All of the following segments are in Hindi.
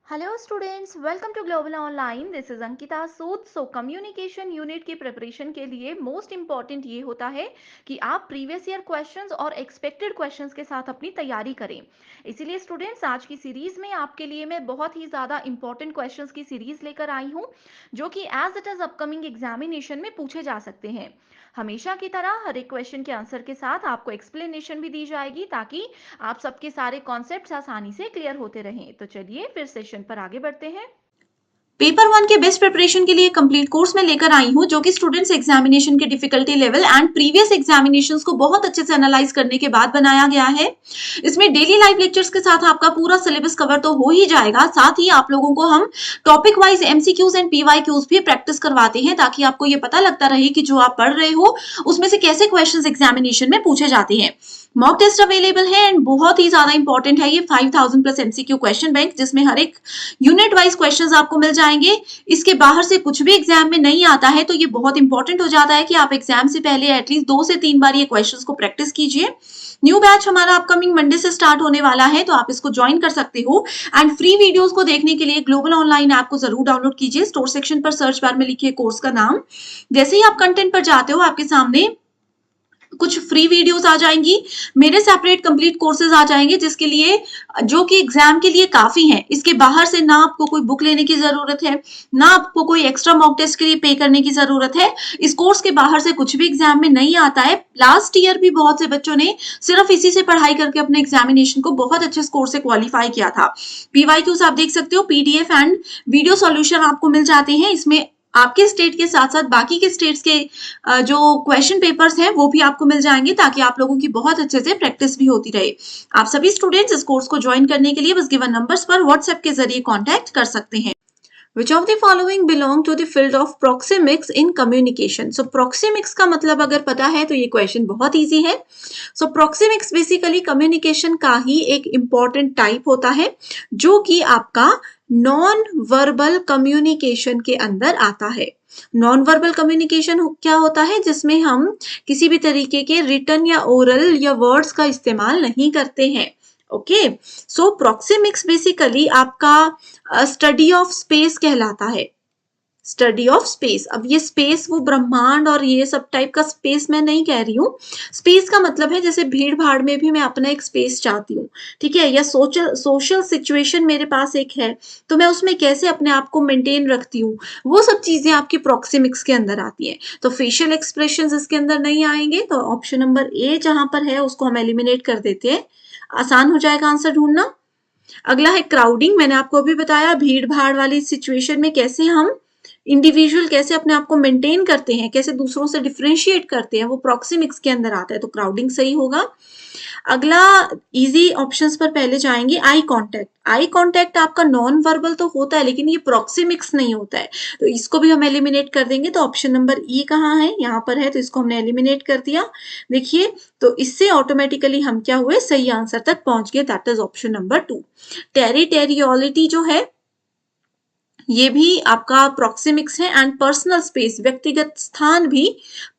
Hello students, welcome to global online. This is Ankita Sood. Communication unit की प्रिपरेशन के लिए मोस्ट इंपॉर्टेंट ये होता है कि आप प्रीवियस ईयर क्वेश्चंस और एक्सपेक्टेड क्वेश्चंस के साथ अपनी तैयारी करें। इसीलिए स्टूडेंट्स, आज की सीरीज में आपके लिए मैं बहुत ही ज़्यादा इंपॉर्टेंट क्वेश्चंस की सीरीज लेकर आई हूँ, जो कि as it is upcoming examination में पूछे जा सकते हैं। हमेशा की तरह हर एक क्वेश्चन के आंसर के साथ आपको एक्सप्लेनेशन भी दी जाएगी, ताकि आप सबके सारे कॉन्सेप्ट्स आसानी से क्लियर होते रहें। तो चलिए फिर सेशन पर आगे बढ़ते हैं। पेपर 1 के बेस्ट प्रिपरेशन के लिए कंप्लीट कोर्स में लेकर आई हूं, जो कि स्टूडेंट्स एग्जामिनेशन के difficulty level and previous examinations को बहुत अच्छे से एनालाइज करने के बाद बनाया गया है। इसमें डेली लाइव लेक्चर्स के साथ आपका पूरा सिलेबस कवर तो हो ही जाएगा, साथ ही आप लोगों को हम topic wise MCQs and PYQs भी प्रैक्टिस करवाते हैं, ताकि आपको ये पता लगता रहे कि जो आप पढ़ रहे हो उसमें से कैसे क्वेश्चन एग्जामिनेशन में पूछे जाते हैं। मॉक टेस्ट अवेलेबल है एंड बहुत ही ज्यादा इंपॉर्टेंट है ये 5000 प्लस एमसीक्यू क्वेश्चन बैंक, जिसमें हर एक यूनिट वाइज क्वेश्चंस आपको मिल जाएंगे। इसके बाहर से कुछ भी एग्जाम में नहीं आता है, तो ये बहुत इंपॉर्टेंट हो जाता है कि आप एग्जाम से पहले एटलीस्ट 2 से 3 बार ये क्वेश्चंस को प्रैक्टिस कीजिए। न्यू बैच हमारा अपकमिंग मंडे से स्टार्ट होने वाला है, तो आप इसको ज्वाइन कर सकते हो। एंड फ्री वीडियोस को देखने के लिए ग्लोबल ऑनलाइन ऐप को जरूर डाउनलोड कीजिए। स्टोर सेक्शन पर सर्च बार में लिखिए कोर्स का नाम। जैसे ही आप कंटेंट पर जाते हो, आपके सामने कुछ फ्री वीडियोस आ जाएंगी, मेरे सेपरेट कंप्लीट कोर्सेज आ जाएंगे, जिसके लिए जो कि एग्जाम के लिए काफी है। इसके बाहर से ना आपको कोई बुक लेने की जरूरत है, ना आपको कोई एक्स्ट्रा मॉक टेस्ट के लिए पे करने की जरूरत है। इस कोर्स के बाहर से कुछ भी एग्जाम में नहीं आता है। लास्ट ईयर भी बहुत से बच्चों ने सिर्फ इसी से पढ़ाई करके अपने एग्जामिनेशन को बहुत अच्छे स्कोर से क्वालिफाई किया था। पीवाईक्यूज आप देख सकते हो, पीडीएफ एंड वीडियो सॉल्यूशन आपको मिल जाते हैं। इसमें आपके स्टेट के साथ साथ बाकी के स्टेट्स के जो क्वेश्चन पेपर्स हैं वो भी आपको मिल जाएंगे, ताकि आप लोगों की बहुत अच्छे से प्रैक्टिस भी होती रहे। आप सभी स्टूडेंट्स इस कोर्स को ज्वाइन करने के लिए बस गिवन नंबर्स पर व्हाट्सएप के जरिए कांटेक्ट कर सकते हैं। Which of the following belong to the field of proxemics in communication? So proxemics का मतलब अगर पता है तो ये क्वेश्चन बहुत इजी है। So proxemics बेसिकली कम्युनिकेशन का ही एक इम्पॉर्टेंट टाइप होता है, जो कि आपका नॉन वर्बल कम्युनिकेशन के अंदर आता है। नॉन वर्बल कम्युनिकेशन क्या होता है? जिसमें हम किसी भी तरीके के रिटन या ओरल या वर्ड्स का इस्तेमाल नहीं करते हैं। ओके, सो प्रोक्सीमिक्स बेसिकली आपका स्टडी ऑफ स्पेस कहलाता है। Study of space. अब ये स्पेस वो ब्रह्मांड और ये सब टाइप का स्पेस मैं नहीं कह रही हूँ। स्पेस का मतलब है जैसे भीड़ भाड़ में भी मैं अपना एक स्पेस चाहती हूँ, ठीक है, या सोशल सिचुएशन मेरे पास एक है, तो मैं उसमें कैसे अपने आप को मेंटेन रखती हूँ, वो सब चीजें आपकी प्रोक्सीमिक्स के अंदर आती है। तो फेशियल एक्सप्रेशंस इसके अंदर नहीं आएंगे, तो ऑप्शन नंबर ए जहां पर है उसको हम एलिमिनेट कर देते हैं, आसान हो जाएगा आंसर ढूंढना। अगला है क्राउडिंग। मैंने आपको अभी बताया भीड़ भाड़ वाली सिचुएशन में कैसे हम इंडिविजुअल कैसे अपने आप को मेंटेन करते हैं, कैसे दूसरों से डिफरेंशिएट करते हैं, वो प्रोक्सीमिक्स के अंदर आता है, तो क्राउडिंग सही होगा। अगला इजी ऑप्शंस पर पहले जाएंगे। Eye contact. आई कांटेक्ट आपका नॉन वर्बल तो होता है, लेकिन ये प्रोक्सीमिक्स नहीं होता है, तो इसको भी हम एलिमिनेट कर देंगे। तो ऑप्शन नंबर ई कहाँ है? यहाँ पर है, तो इसको हमने एलिमिनेट कर दिया। देखिए, तो इससे ऑटोमेटिकली हम क्या हुए? सही आंसर तक पहुंच गए, that is option number 2। Territoriality जो है ये भी आपका प्रोक्सीमिक्स है। एंड पर्सनल स्पेस, व्यक्तिगत स्थान भी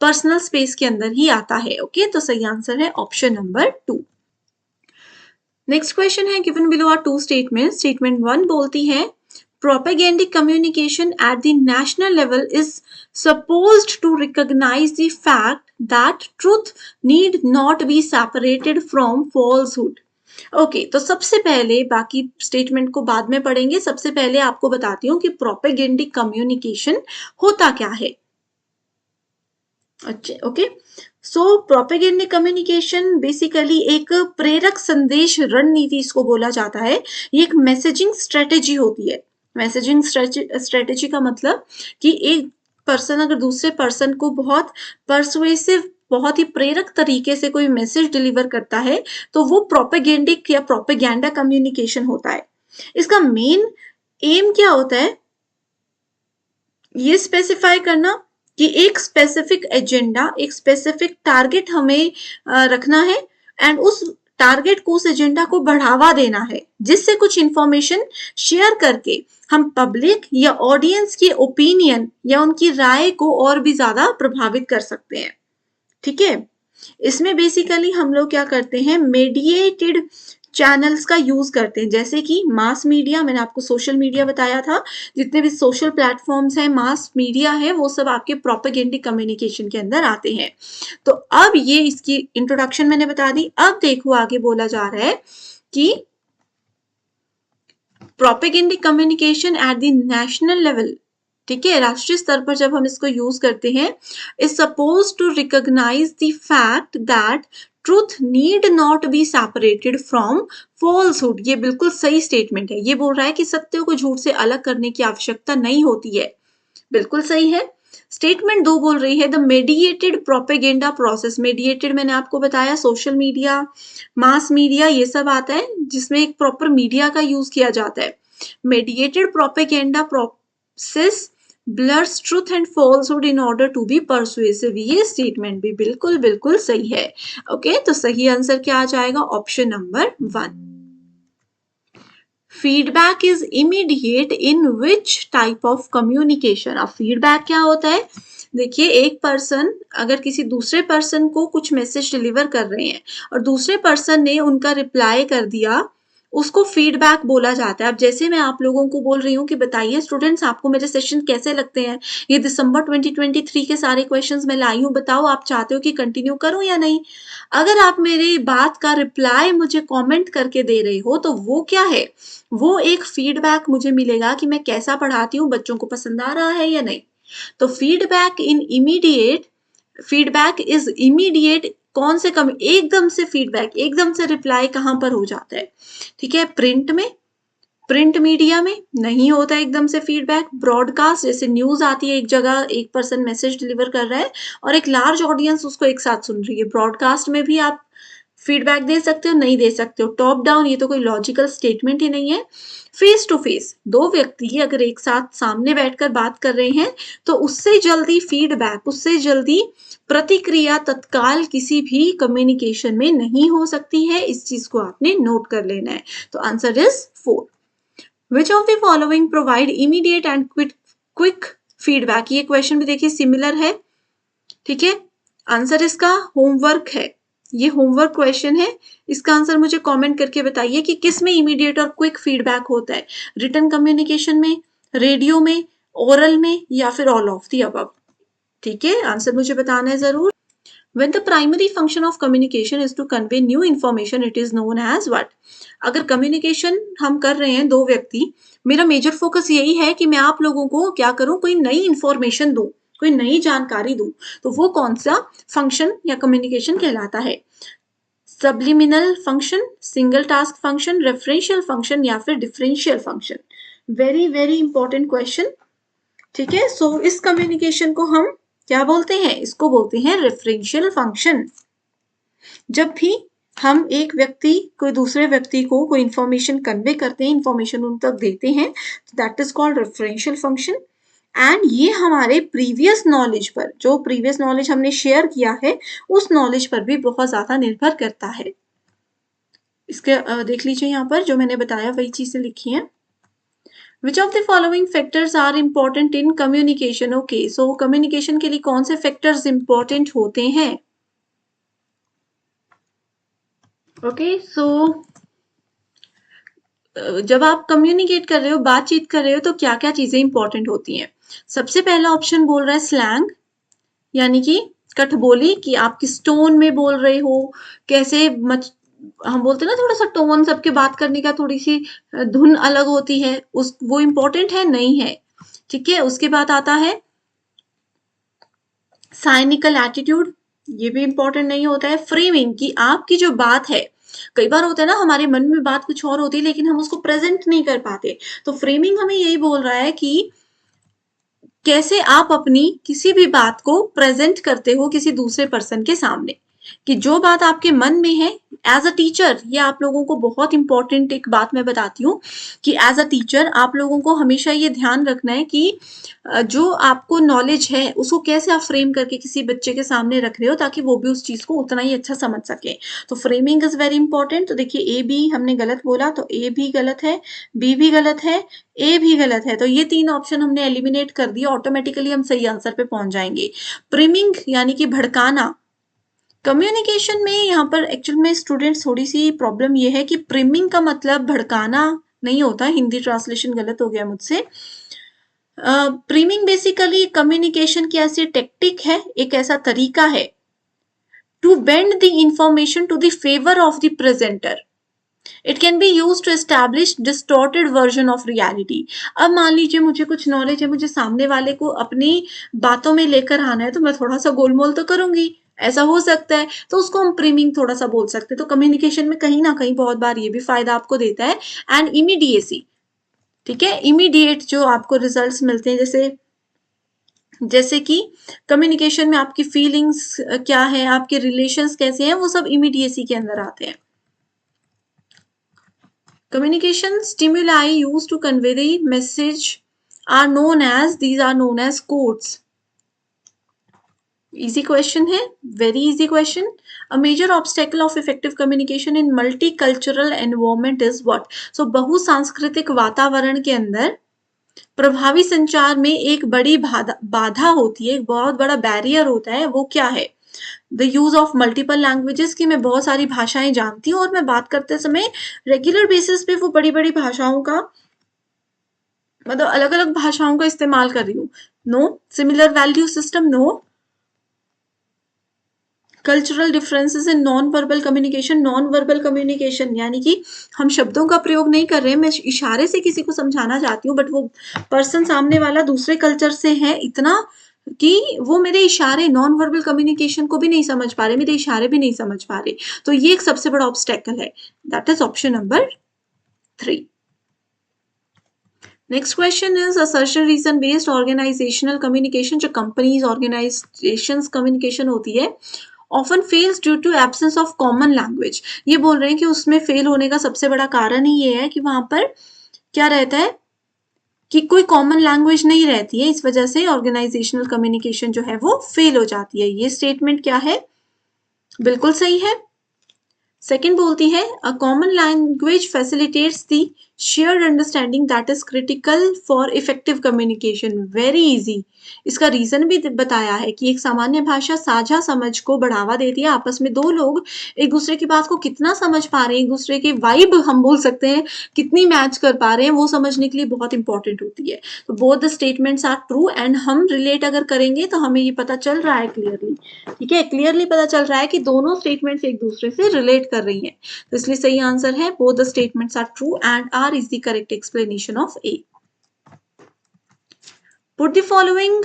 पर्सनल स्पेस के अंदर ही आता है। ओके, तो सही आंसर है ऑप्शन नंबर 2। नेक्स्ट क्वेश्चन है, given below are two statement. Statement 1 बोलती है propagandistic communication at the national level is supposed to recognize the fact that truth need not be separated from falsehood. Okay, तो सबसे पहले, बाकी स्टेटमेंट को बाद में पढ़ेंगे, सबसे पहले आपको बताती हूँ कि प्रोपेगेंडिक कम्युनिकेशन होता क्या है। अच्छा, ओके, सो प्रोपेगेंडिक कम्युनिकेशन बेसिकली एक प्रेरक संदेश रणनीति इसको बोला जाता है। ये एक मैसेजिंग स्ट्रेटेजी होती है। मैसेजिंग स्ट्रेटेजी का मतलब कि एक पर्सन अगर दूसरे पर्सन को बहुत परसुएसिव, बहुत ही प्रेरक तरीके से कोई मैसेज डिलीवर करता है, तो वो प्रोपेगेंडिक या प्रोपेगेंडा कम्युनिकेशन होता है। इसका मेन एम क्या होता है? ये स्पेसिफाई करना कि एक स्पेसिफिक एजेंडा, एक स्पेसिफिक टारगेट हमें रखना है, एंड उस टारगेट को, उस एजेंडा को बढ़ावा देना है, जिससे कुछ इंफॉर्मेशन शेयर करके हम पब्लिक या ऑडियंस की ओपिनियन या उनकी राय को और भी ज्यादा प्रभावित कर सकते हैं। ठीक है, इसमें बेसिकली हम लोग क्या करते हैं? मेडिएटेड चैनल्स का यूज करते हैं, जैसे कि मास मीडिया, मैंने आपको सोशल मीडिया बताया था, जितने भी सोशल प्लेटफॉर्म्स हैं, मास मीडिया है, वो सब आपके प्रोपेगेंडिक कम्युनिकेशन के अंदर आते हैं। तो अब ये इसकी इंट्रोडक्शन मैंने बता दी। अब देखो आगे बोला जा रहा है कि propagandic communication at the national level, ठीक है, राष्ट्रीय स्तर पर जब हम इसको यूज करते हैं, is suppose to recognise the fact that truth need not be separated from falsehood. ये बिल्कुल सही स्टेटमेंट है। ये बोल रहा है कि सत्य को झूठ से अलग करने की आवश्यकता नहीं होती है। बिल्कुल सही है। स्टेटमेंट 2 बोल रही है the mediated propaganda process. Mediated मैंने आपको बताया सोशल मीडिया, मास मीडिया, ये सब आता है जिसमें एक प्रॉपर मीडिया का यूज किया जाता है। Mediated propaganda process blurs truth and falsehood in order to be persuasive. ये स्टेटमेंट भी बिल्कुल बिल्कुल सही है। ओके, तो सही आंसर क्या आ जाएगा? Option number 1। Feedback is immediate in which type of communication. अब फीडबैक क्या होता है? देखिए, एक पर्सन अगर किसी दूसरे पर्सन को कुछ मैसेज डिलीवर कर रहे हैं और दूसरे पर्सन ने उनका रिप्लाई कर दिया, उसको फीडबैक बोला जाता है। अब जैसे मैं आप लोगों को बोल रही हूँ कि बताइए स्टूडेंट्स, आपको मेरे सेशन कैसे लगते हैं? ये दिसंबर 2023 के सारे क्वेश्चंस मैं लाई हूँ, बताओ आप चाहते हो कि कंटिन्यू करूँ या नहीं? अगर आप मेरी बात का रिप्लाई मुझे कमेंट करके दे रहे हो, तो वो क्या है? वो एक फीडबैक मुझे मिलेगा कि मैं कैसा पढ़ाती हूँ, बच्चों को पसंद आ रहा है या नहीं। तो फीडबैक इज इमीडिएट। कौन से कम एकदम से फीडबैक, एकदम से रिप्लाई कहां पर हो जाता है? ठीक है, प्रिंट में, प्रिंट मीडिया में नहीं होता एकदम से फीडबैक। ब्रॉडकास्ट, जैसे न्यूज आती है, एक जगह एक पर्सन मैसेज डिलीवर कर रहा है और एक लार्ज ऑडियंस उसको एक साथ सुन रही है, ब्रॉडकास्ट में भी आप फीडबैक दे सकते हो, नहीं दे सकते हो। टॉप डाउन, ये तो कोई लॉजिकल स्टेटमेंट ही नहीं है। फेस टू फेस, दो व्यक्ति अगर एक साथ सामने बैठकर बात कर रहे हैं, तो उससे जल्दी फीडबैक, उससे जल्दी प्रतिक्रिया तत्काल किसी भी कम्युनिकेशन में नहीं हो सकती है। इस चीज को आपने नोट कर लेना है। तो answer is 4। Which of the following provide immediate and quick feedback. ये क्वेश्चन भी देखिए सिमिलर है, ठीक है। आंसर इसका होमवर्क है, ये होमवर्क क्वेश्चन है। इसका आंसर मुझे कमेंट करके बताइए कि किस में इमीडिएट और क्विक फीडबैक होता है? रिटन कम्युनिकेशन में, रेडियो में, ओरल में, या फिर ऑल ऑफ द अबव? ठीक है, आंसर मुझे बताना है जरूर। When the primary function of communication is to convey new information, it is known as what? अगर कम्युनिकेशन हम कर रहे हैं दो व्यक्ति, मेरा मेजर फोकस यही है कि मैं आप लोगों को क्या करूं, कोई नई इंफॉर्मेशन दूं, कोई नई जानकारी दूं, तो वो कौन सा फंक्शन या कम्युनिकेशन कहलाता है? Subliminal function, single task function, referential function, या फिर differential function? Very very important question, ठीक है। सो इस कम्युनिकेशन को हम क्या बोलते हैं? इसको बोलते हैं रेफरेंशियल फंक्शन। जब भी हम एक व्यक्ति कोई दूसरे व्यक्ति को कोई इंफॉर्मेशन कन्वे करते हैं, इंफॉर्मेशन उन तक देते हैं, that is called referential function. And ये हमारे प्रीवियस नॉलेज पर, जो प्रीवियस नॉलेज हमने शेयर किया है, उस नॉलेज पर भी बहुत ज्यादा निर्भर करता है। इसके देख लीजिए यहाँ पर जो मैंने बताया वही चीजें लिखी हैं। Which of the following factors are important in communication? Okay, so communication के लिए कौन से factors important होते हैं? Okay, so जब आप कम्युनिकेट कर रहे हो, बातचीत कर रहे हो, तो क्या क्या चीजें इंपॉर्टेंट होती हैं? सबसे पहला ऑप्शन बोल रहा है स्लैंग, यानी कि कठबोली, कि आप किस टोन में बोल रहे हो, कैसे हम बोलते हैं ना, थोड़ा सा टोन, सबके बात करने का थोड़ी सी धुन अलग होती है, उस वो इंपॉर्टेंट है नहीं है, ठीक है। उसके बाद आता है साइनिकल एटीट्यूड, ये भी इंपॉर्टेंट नहीं होता है। फ्रेमिंग, की आपकी जो बात है, कई बार होता है ना हमारे मन में बात कुछ और होती है लेकिन हम उसको प्रेजेंट नहीं कर पाते, तो फ्रेमिंग हमें यही बोल रहा है कि कैसे आप अपनी किसी भी बात को प्रेजेंट करते हो किसी दूसरे पर्सन के सामने, कि जो बात आपके मन में है। एज अ टीचर, ये आप लोगों को बहुत इंपॉर्टेंट एक बात मैं बताती हूँ कि एज अ टीचर आप लोगों को हमेशा ये ध्यान रखना है कि जो आपको नॉलेज है उसको कैसे आप फ्रेम करके किसी बच्चे के सामने रख रहे हो, ताकि वो भी उस चीज को उतना ही अच्छा समझ सके। तो फ्रेमिंग इज वेरी इंपॉर्टेंट। तो देखिए, ए बी हमने गलत बोला, तो ए भी गलत है, बी भी गलत है, ए भी गलत है, तो ये तीन ऑप्शन हमने एलिमिनेट कर दिया, ऑटोमेटिकली हम सही आंसर पे पहुंच जाएंगे। प्रिमिंग यानी कि भड़काना, कम्युनिकेशन में यहाँ पर एक्चुअल में स्टूडेंट्स थोड़ी सी प्रॉब्लम ये है कि प्रिमिंग का मतलब भड़काना नहीं होता, हिंदी ट्रांसलेशन गलत हो गया मुझसे। प्रीमिंग बेसिकली कम्युनिकेशन की ऐसी टेक्टिक है, एक ऐसा तरीका है to bend the information to the favour of the presenter. It can be use to establish distorted version of reality. अब मान लीजिए मुझे कुछ नॉलेज है, मुझे सामने वाले को अपनी बातों में लेकर आना है, तो मैं थोड़ा सा गोलमोल तो करूंगी, ऐसा हो सकता है, तो उसको हम प्रीमिंग थोड़ा सा बोल सकते हैं। तो कम्युनिकेशन में कहीं ना कहीं बहुत बार ये भी फायदा आपको देता है। एंड इमीडिएसी, ठीक है, इमीडिएट जो आपको रिजल्ट्स मिलते हैं, जैसे जैसे कि कम्युनिकेशन में आपकी फीलिंग्स क्या है, आपके रिलेशंस कैसे हैं, वो सब इमीडिएसी के अंदर आते हैं। Communication stimuli used to convey the message are known as codes. Easy question है, very easy question. A major obstacle of effective communication in multicultural environment is what? So बहुसांस्कृतिक वातावरण के अंदर प्रभावी संचार में एक बड़ी बाधा होती है, एक बहुत बड़ा बैरियर होता है, वो क्या है? The use of multiple languages की मैं बहुत सारी भाषाएं जानती हूँ और मैं बात करते समय रेगुलर बेसिस पे वो बड़ी बड़ी भाषाओं का मतलब अलग अलग भाषाओं का इस्तेमाल कर रही हूँ। No. Similar value system, no. Cultural differences in non verbal communication, non verbal communication यानी कि हम शब्दों का प्रयोग नहीं कर रहे हैं, मैं इशारे से किसी को समझाना चाहती हूँ, बट वो पर्सन सामने वाला दूसरे कल्चर से है इतना कि वो मेरे इशारे, नॉन वर्बल कम्युनिकेशन को भी नहीं समझ पा रहे, मेरे इशारे भी नहीं समझ पा रहे, तो ये एक सबसे बड़ा ऑब्स्टेकल है। That is option number 3। Next question is assertion reason based organisational communication, जो कंपनीज ऑर्गेनाइजेशंस कम्युनिकेशन होती है, often fails due to absence of common language. ये बोल रहे हैं कि उसमें फेल होने का सबसे बड़ा कारण ही ये है कि वहां पर क्या रहता है कि कोई कॉमन लैंग्वेज नहीं रहती है, इस वजह से ऑर्गेनाइजेशनल कम्युनिकेशन जो है वो फेल हो जाती है। ये स्टेटमेंट क्या है? बिल्कुल सही है। सेकेंड बोलती है a common language facilitates the shared understanding that is critical for effective communication. Very easy. इसका रीजन भी बताया है कि एक सामान्य भाषा साझा समझ को बढ़ावा देती है। आपस में दो लोग एक दूसरे की बात को कितना समझ पा रहे हैं, एक दूसरे की वाइब हम बोल सकते हैं कितनी मैच कर पा रहे हैं, वो समझने के लिए बहुत इंपॉर्टेंट होती है। तो both the statements are true and हम रिलेट अगर करेंगे तो हमें ये पता चल रहा है क्लियरली, ठीक है, क्लियरली पता चल रहा है कि दोनों स्टेटमेंट्स एक दूसरे से रिलेट कर रही हैं। तो इसलिए सही आंसर है both the statements are true and R is the correct explanation of A. Put the following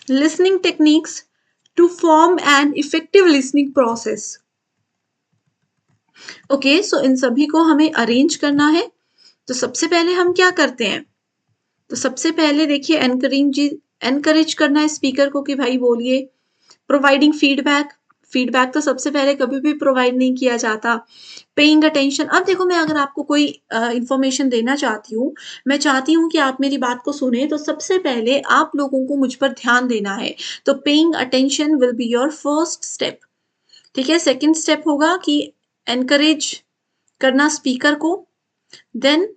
listening techniques to form an effective listening process. Okay, so इन सभी को हमें अरेंज करना है। तो सबसे पहले हम क्या करते हैं? तो सबसे पहले देखिए एनकरेज करना है स्पीकर को कि भाई बोलिए। प्रोवाइडिंग फीडबैक, फीडबैक तो सबसे पहले कभी भी प्रोवाइड नहीं किया जाता। पेइंग अटेंशन, अब देखो मैं अगर आपको कोई इंफॉर्मेशन देना चाहती हूँ, मैं चाहती हूँ कि आप मेरी बात को सुने, तो सबसे पहले आप लोगों को मुझ पर ध्यान देना है। तो paying attention will be your first step, ठीक है। सेकेंड स्टेप होगा कि एनकरेज करना स्पीकर को। देन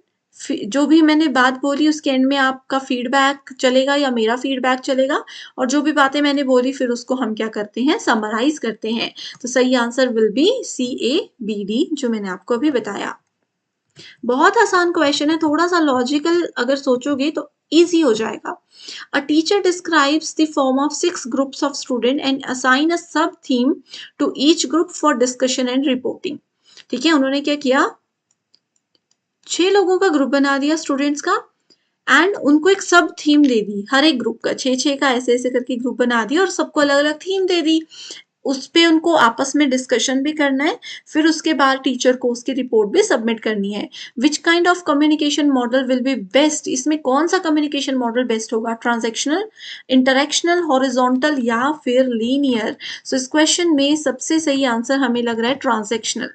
जो भी मैंने बात बोली उसके एंड में आपका फीडबैक चलेगा या मेरा फीडबैक चलेगा, और जो भी बातें मैंने बोली फिर उसको हम क्या करते हैं, समराइज करते हैं। तो सही आंसर विल बी CABD, जो मैंने आपको अभी बताया। बहुत आसान क्वेश्चन है, थोड़ा सा लॉजिकल अगर सोचोगे तो इजी हो जाएगा। A teacher describes the form of 6 groups of students and assign a sub theme to each group for discussion and reporting। ठीक है, उन्होंने क्या किया, 6 लोगों का ग्रुप बना दिया स्टूडेंट्स का एंड उनको एक सब थीम दे दी, हर एक ग्रुप का 6-6 का ऐसे ऐसे करके ग्रुप बना दिया और सबको अलग अलग थीम दे दी। उस पे उनको आपस में डिस्कशन भी करना है, फिर उसके बाद टीचर को उसकी रिपोर्ट भी सबमिट करनी है। Which kind of communication model will be best, इसमें कौन सा कम्युनिकेशन मॉडल बेस्ट होगा, ट्रांजैक्शनल, इंटरेक्शनल, हॉरिजॉन्टल या फिर लीनियर। सो इस क्वेश्चन में सबसे सही आंसर हमें लग रहा है ट्रांजैक्शनल,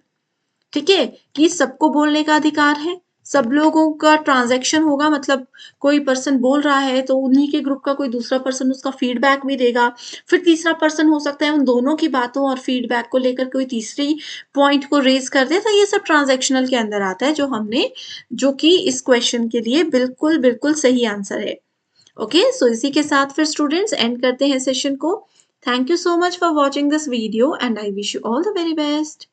ठीक है, कि सबको बोलने का अधिकार है, सब लोगों का ट्रांजैक्शन होगा, मतलब कोई पर्सन बोल रहा है तो उन्हीं के ग्रुप का कोई दूसरा पर्सन उसका फीडबैक भी देगा, फिर तीसरा पर्सन हो सकता है उन दोनों की बातों और फीडबैक को लेकर कोई तीसरी पॉइंट को रेज कर दे, तो ये सब ट्रांजैक्शनल के अंदर आता है, जो कि इस क्वेश्चन के लिए बिल्कुल बिल्कुल सही आंसर है। ओके, सो इसी के साथ फिर स्टूडेंट्स एंड करते हैं सेशन को। Thank you so much for watching this video and I wish you all the very best.